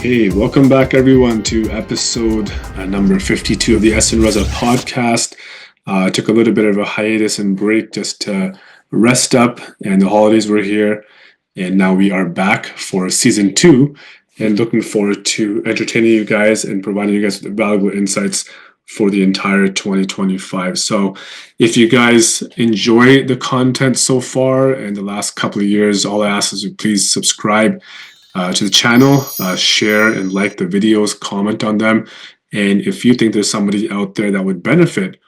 Hey, welcome back everyone to episode number 52 of the Ahsan Raza podcast. I took a little bit of a hiatus and break just to rest up, and the holidays were here, and now we are back for season 2 and looking forward to entertaining you guys and providing you guys with valuable insights for the entire 2025. So if you guys enjoy the content so far and the last couple of years, all I ask is you please subscribe to the channel, share and like the videos, comment on them. And if you think there's somebody out there that would benefit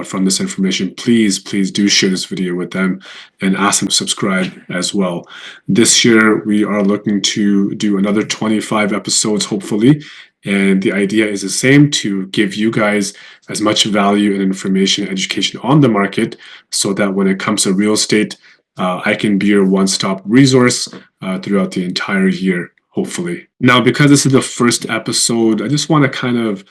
from this information, please do share this video with them and ask them to subscribe as well. This year, we are looking to do another 25 episodes, hopefully. And the idea is the same, to give you guys as much value and information and education on the market so that when it comes to real estate, I can be your one-stop resource throughout the entire year, hopefully. Now, because this is the first episode, I just want to kind of,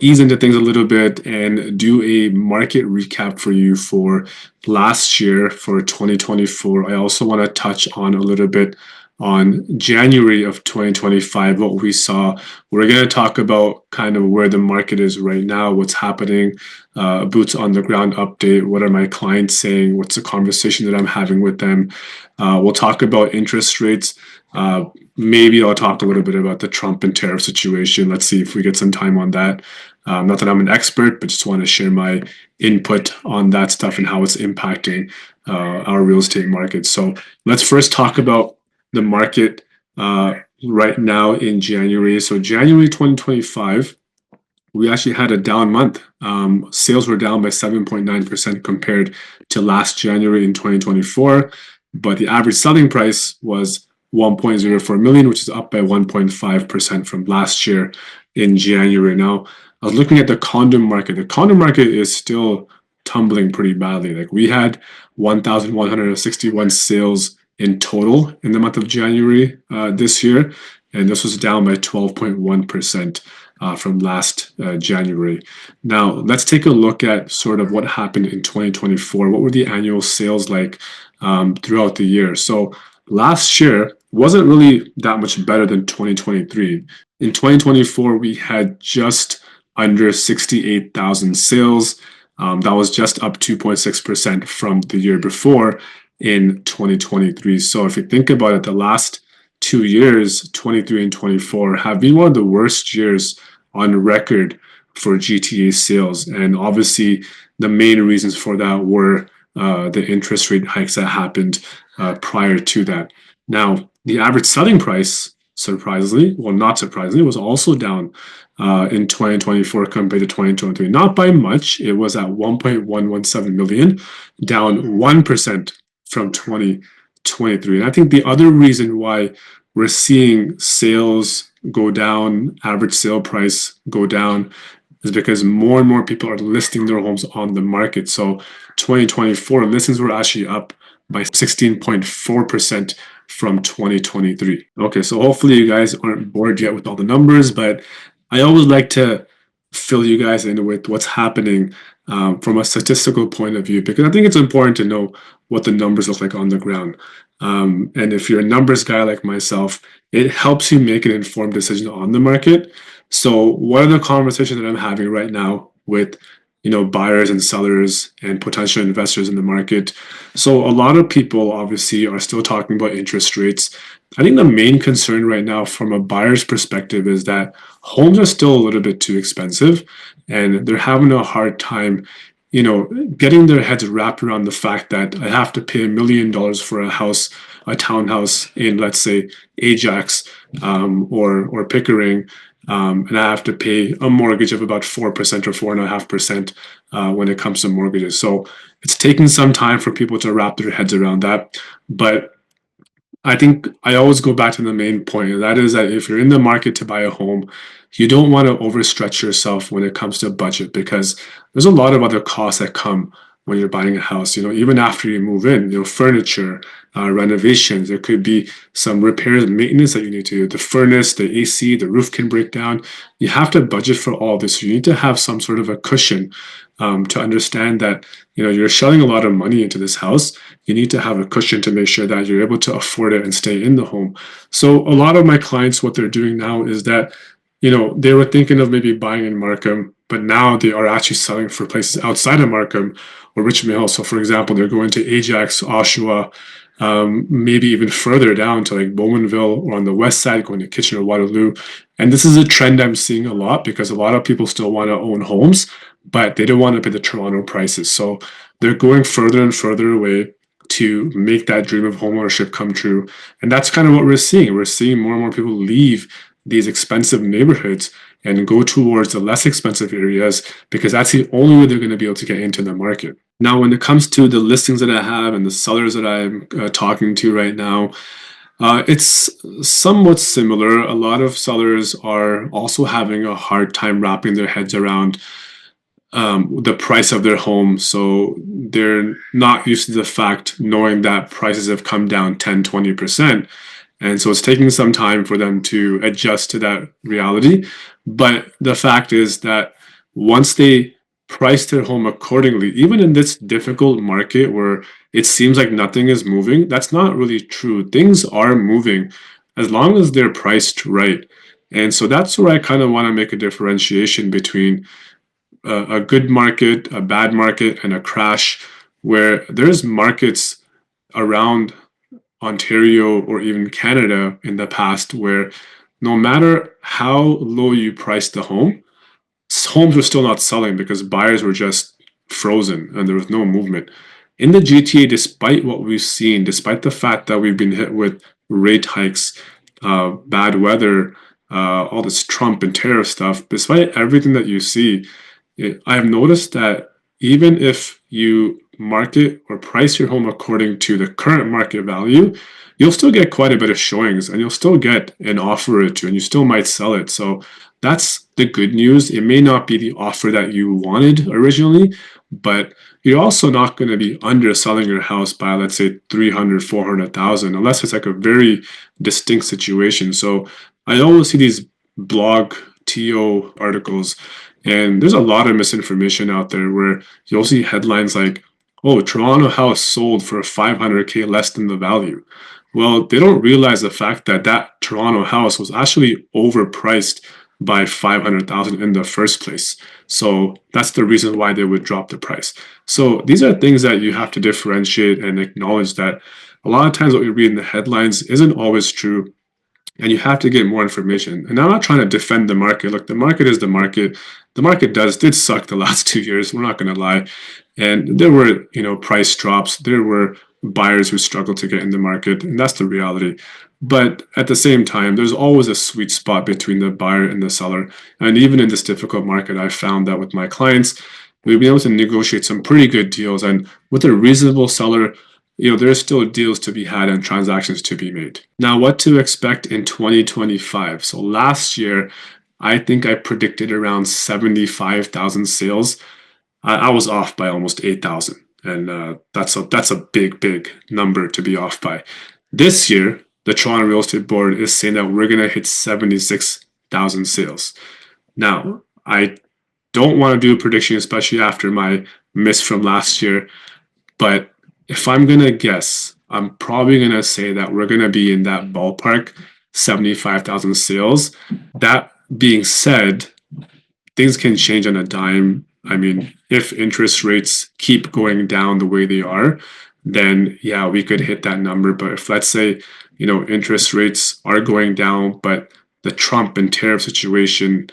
ease into things a little bit and do a market recap for you for last year, for 2024. I also want to touch on a little bit on January of 2025, what we saw. We're going to talk about kind of where the market is right now, what's happening, boots on the ground update, what are my clients saying, what's the conversation that I'm having with them. We'll talk about interest rates. Maybe I'll talk a little bit about the Trump and tariff situation. Let's see if we get some time on that. Not that I'm an expert, but just want to share my input on that stuff and how it's impacting our real estate market. So let's first talk about the market right now in January. So January 2025, we actually had a down month. Sales were down by 7.9% compared to last January in 2024, but the average selling price was 1.04 million, which is up by 1.5% from last year in January. Now, I was looking at the condo market. The condo market is still tumbling pretty badly. Like, we had 1,161 sales in total in the month of January this year, and this was down by 12.1% from last January. Now, let's take a look at sort of what happened in 2024. What were the annual sales like throughout the year? So last year wasn't really that much better than 2023. In 2024, we had just under 68,000 sales. That was just up 2.6% from the year before in 2023. So if you think about it, the last 2 years, 23 and 24, have been one of the worst years on record for GTA sales. And obviously, the main reasons for that were the interest rate hikes that happened prior to that. Now, the average selling price, surprisingly, well, not surprisingly, was also down in 2024 compared to 2023. Not by much. It was at 1.117 million, down 1% from 2023. And I think the other reason why we're seeing sales go down, average sale price go down, is because more and more people are listing their homes on the market. So 2024 listings were actually up by 16.4% from 2023. Okay, so hopefully you guys aren't bored yet with all the numbers, but I always like to fill you guys in with what's happening from a statistical point of view, because I think it's important to know what the numbers look like on the ground. And if you're a numbers guy like myself, it helps you make an informed decision on the market. So what are the conversations that I'm having right now with buyers and sellers and potential investors in the market? So a lot of people obviously are still talking about interest rates. I think the main concern right now from a buyer's perspective is that homes are still a little bit too expensive, and they're having a hard time, getting their heads wrapped around the fact that I have to pay $1 million for a house, a townhouse in, let's say, Ajax or Pickering, and I have to pay a mortgage of about 4% or 4.5% when it comes to mortgages. So it's taking some time for people to wrap their heads around that. But I think I always go back to the main point, and that is that if you're in the market to buy a home, you don't want to overstretch yourself when it comes to budget, because there's a lot of other costs that come when you're buying a house. Even after you move in, furniture, renovations, there could be some repairs and maintenance that you need to do. The furnace, the AC, the roof can break down. You have to budget for all this. You need to have some sort of a cushion to understand that you're shelling a lot of money into this house. You need to have a cushion to make sure that you're able to afford it and stay in the home. So a lot of my clients, what they're doing now is that they were thinking of maybe buying in Markham, but now they are actually selling for places outside of Markham or Richmond Hill. So, for example, they're going to Ajax, Oshawa, maybe even further down to like Bowmanville or on the west side, going to Kitchener, Waterloo. And this is a trend I'm seeing a lot because a lot of people still want to own homes, but they don't want to pay the Toronto prices. So they're going further and further away to make that dream of homeownership come true. And that's kind of what we're seeing. We're seeing more and more people leave these expensive neighborhoods and go towards the less expensive areas because that's the only way they're going to be able to get into the market. Now, when it comes to the listings that I have and the sellers that I'm talking to right now, it's somewhat similar. A lot of sellers are also having a hard time wrapping their heads around the price of their home. So they're not used to the fact knowing that prices have come down 10, 20%. And so it's taking some time for them to adjust to that reality. But the fact is that once they price their home accordingly, even in this difficult market where it seems like nothing is moving, that's not really true. Things are moving as long as they're priced right. And so that's where I kind of want to make a differentiation between a good market, a bad market, and a crash, where there's markets around Ontario or even Canada in the past where no matter how low you priced the home, homes were still not selling because buyers were just frozen and there was no movement. In the GTA, despite what we've seen, despite the fact that we've been hit with rate hikes, bad weather, all this Trump and tariff stuff, despite everything that you see, I've noticed that even if you market or price your home according to the current market value, you'll still get quite a bit of showings and you'll still get an offer or two and you still might sell it. So that's the good news. It may not be the offer that you wanted originally, but you're also not going to be underselling your house by, let's say, 300, 400,000, unless it's like a very distinct situation. So I always see these blog TO articles, and there's a lot of misinformation out there where you'll see headlines like, oh, Toronto house sold for 500K less than the value. Well, they don't realize the fact that that Toronto house was actually overpriced by 500,000 in the first place. So that's the reason why they would drop the price. So these are things that you have to differentiate and acknowledge that a lot of times what you read in the headlines isn't always true. And you have to get more information. And I'm not trying to defend the market. Look, the market is the market. The market did suck the last 2 years. We're not going to lie. And there were, price drops. There were buyers who struggled to get in the market, and that's the reality. But at the same time, there's always a sweet spot between the buyer and the seller. And even in this difficult market, I found that with my clients, we've been able to negotiate some pretty good deals. And with a reasonable seller, there's still deals to be had and transactions to be made. Now, what to expect in 2025? So last year, I think I predicted around 75,000 sales. I was off by almost 8,000. And that's a big number to be off by. This year, the Toronto Real Estate Board is saying that we're going to hit 76,000 sales. Now, I don't want to do a prediction, especially after my miss from last year, but if I'm going to guess, I'm probably going to say that we're going to be in that ballpark, 75,000 sales. That being said, things can change on a dime. I mean, if interest rates keep going down the way they are, then yeah, we could hit that number. But if, let's say, interest rates are going down, but the Trump and tariff situation,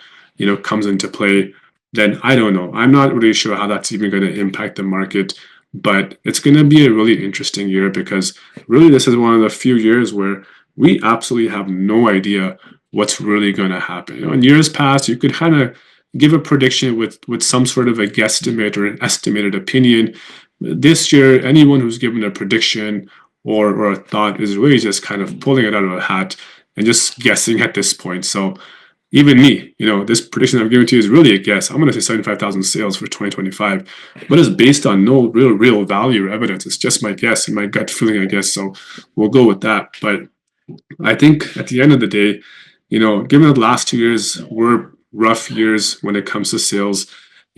comes into play, then I don't know. I'm not really sure how that's even going to impact the market. But it's going to be a really interesting year because really this is one of the few years where we absolutely have no idea what's really going to happen. In years past, you could kind of give a prediction with some sort of a guesstimate or an estimated opinion. This year, anyone who's given a prediction or a thought is really just kind of pulling it out of a hat and just guessing at this point. So even me, this prediction I'm giving to you is really a guess. I'm going to say 75,000 sales for 2025, but it's based on no real value or evidence. It's just my guess and my gut feeling, I guess. So we'll go with that. But I think at the end of the day, given the last 2 years were rough years when it comes to sales,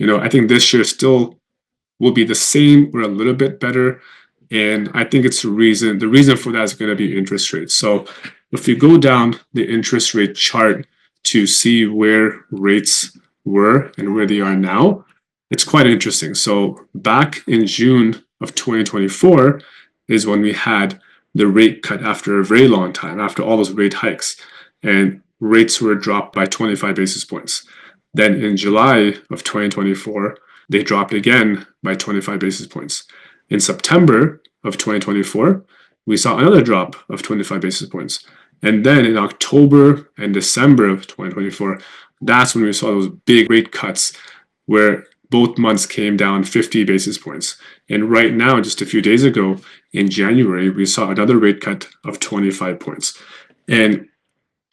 I think this year still will be the same or a little bit better. And I think the reason for that is going to be interest rates. So if you go down the interest rate chart to see where rates were and where they are now, it's quite interesting. So back in June of 2024 is when we had the rate cut after a very long time, after all those rate hikes, and rates were dropped by 25 basis points. Then in July of 2024, they dropped again by 25 basis points. In September of 2024, we saw another drop of 25 basis points. And then in October and December of 2024, that's when we saw those big rate cuts where both months came down 50 basis points. And right now, just a few days ago in January, we saw another rate cut of 25 points. And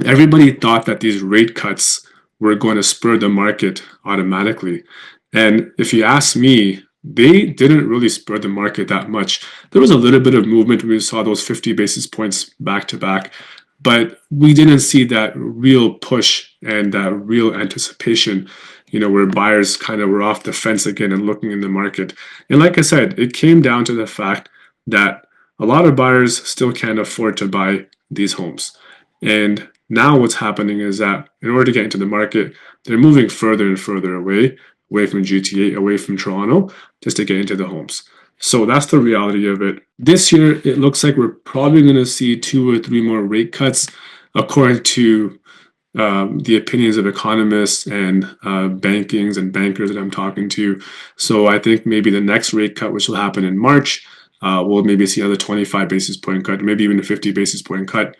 everybody thought that these rate cuts were going to spur the market automatically. And if you ask me, they didn't really spur the market that much. There was a little bit of movement when we saw those 50 basis points back to back, but we didn't see that real push and that real anticipation, where buyers kind of were off the fence again and looking in the market. And like I said, it came down to the fact that a lot of buyers still can't afford to buy these homes. And now what's happening is that in order to get into the market, they're moving further and further away from GTA, away from Toronto, just to get into the homes. So that's the reality of it. This year, it looks like we're probably going to see 2 or 3 more rate cuts, according to the opinions of economists and bankings and bankers that I'm talking to. So I think maybe the next rate cut, which will happen in March, we'll maybe see another 25 basis point cut, maybe even a 50 basis point cut,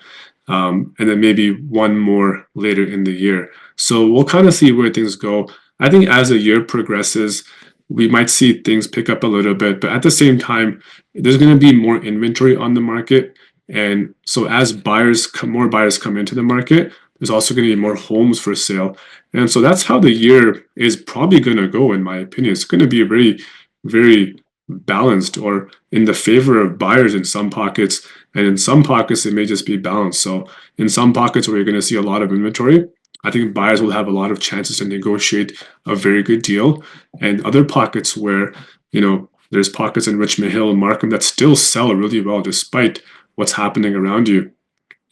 and then maybe one more later in the year. So we'll kind of see where things go. I think as the year progresses, we might see things pick up a little bit, but at the same time, there's going to be more inventory on the market. And so as more buyers come into the market, there's also going to be more homes for sale. And so that's how the year is probably going to go, in my opinion. It's going to be a very, very balanced or in the favor of buyers in some pockets. And in some pockets, it may just be balanced. So in some pockets where you're going to see a lot of inventory, I think buyers will have a lot of chances to negotiate a very good deal. And other pockets where, there's pockets in Richmond Hill and Markham that still sell really well despite what's happening around you.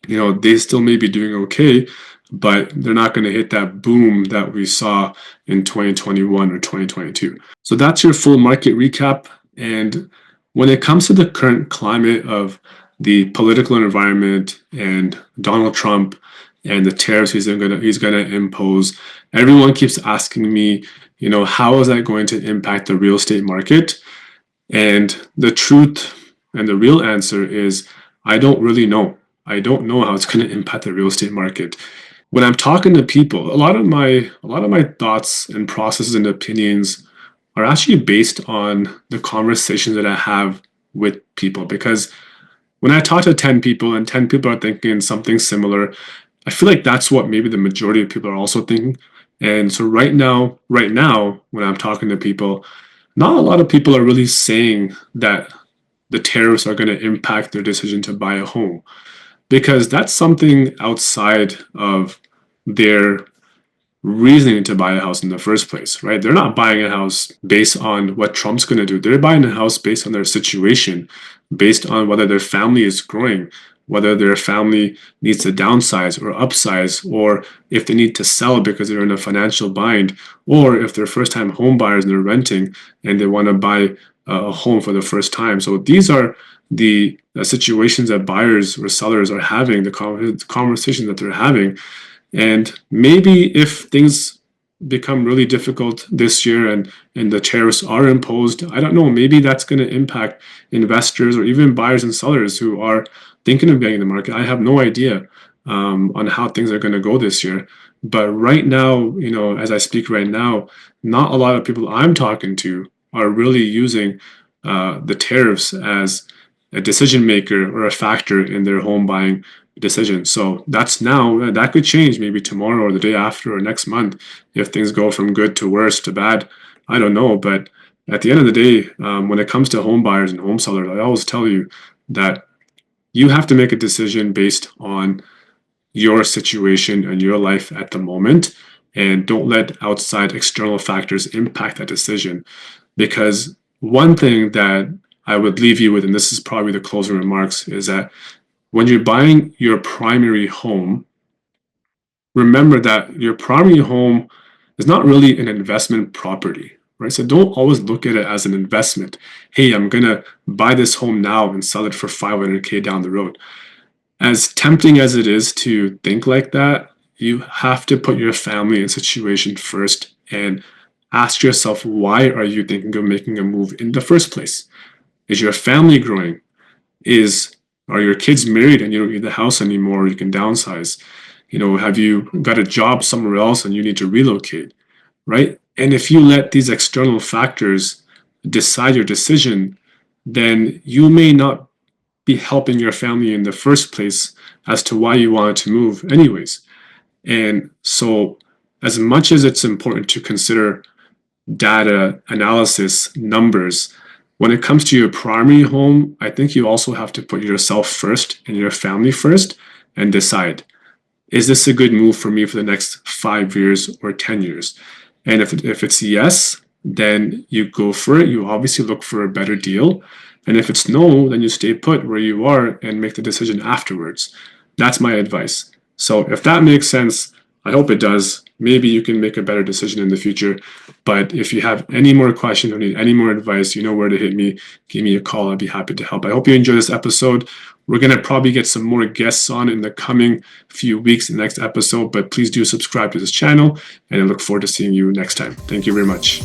They still may be doing okay, but they're not going to hit that boom that we saw in 2021 or 2022. So that's your full market recap. And when it comes to the current climate of the political environment and Donald Trump and the tariffs he's gonna impose, everyone keeps asking me, how is that going to impact the real estate market? And the truth and the real answer is I don't really know. I don't know how it's going to impact the real estate market. When I'm talking to people, a lot of my thoughts and processes and opinions are actually based on the conversations that I have with people. Because when I talk to 10 people and 10 people are thinking something similar, I feel like that's what maybe the majority of people are also thinking. And so right now, when I'm talking to people, not a lot of people are really saying that the tariffs are going to impact their decision to buy a home, because that's something outside of their reasoning to buy a house in the first place, right? They're not buying a house based on what Trump's going to do. They're buying a house based on their situation, based on whether their family is growing, whether their family needs to downsize or upsize, or if they need to sell because they're in a financial bind, or if they're first-time home buyers and they're renting and they want to buy a home for the first time. So these are the situations that buyers or sellers are having, the conversation that they're having. And maybe if things become really difficult this year and the tariffs are imposed, I don't know, maybe that's going to impact investors or even buyers and sellers who are thinking of getting in the market. I have no idea on how things are going to go this year. But right now, as I speak right now, not a lot of people I'm talking to are really using the tariffs as a decision maker or a factor in their home buying decision. So that's now, that could change maybe tomorrow or the day after or next month if things go from good to worse to bad. I don't know. But at the end of the day, when it comes to home buyers and home sellers, I always tell you that you have to make a decision based on your situation and your life at the moment. And don't let outside external factors impact that decision. Because one thing that I would leave you with, and this is probably the closing remarks, is that when you're buying your primary home, remember that your primary home is not really an investment property, right? So don't always look at it as an investment. Hey, I'm going to buy this home now and sell it for 500K down the road. As tempting as it is to think like that, you have to put your family and situation first and ask yourself, why are you thinking of making a move in the first place? Is your family growing? Are your kids married and you don't need the house anymore? You can downsize. Have you got a job somewhere else and you need to relocate, right? And if you let these external factors decide your decision, then you may not be helping your family in the first place as to why you wanted to move anyways. And so as much as it's important to consider data analysis, numbers, when it comes to your primary home, I think you also have to put yourself first and your family first and decide, is this a good move for me for the next 5 years or 10 years? And if it's yes, then you go for it. You obviously look for a better deal. And if it's no, then you stay put where you are and make the decision afterwards. That's my advice. So if that makes sense, I hope it does. Maybe you can make a better decision in the future. But if you have any more questions or need any more advice, you know where to hit me. Give me a call. I'd be happy to help. I hope you enjoy this episode. We're going to probably get some more guests on in the coming few weeks in the next episode, but please do subscribe to this channel, and I look forward to seeing you next time. Thank you very much.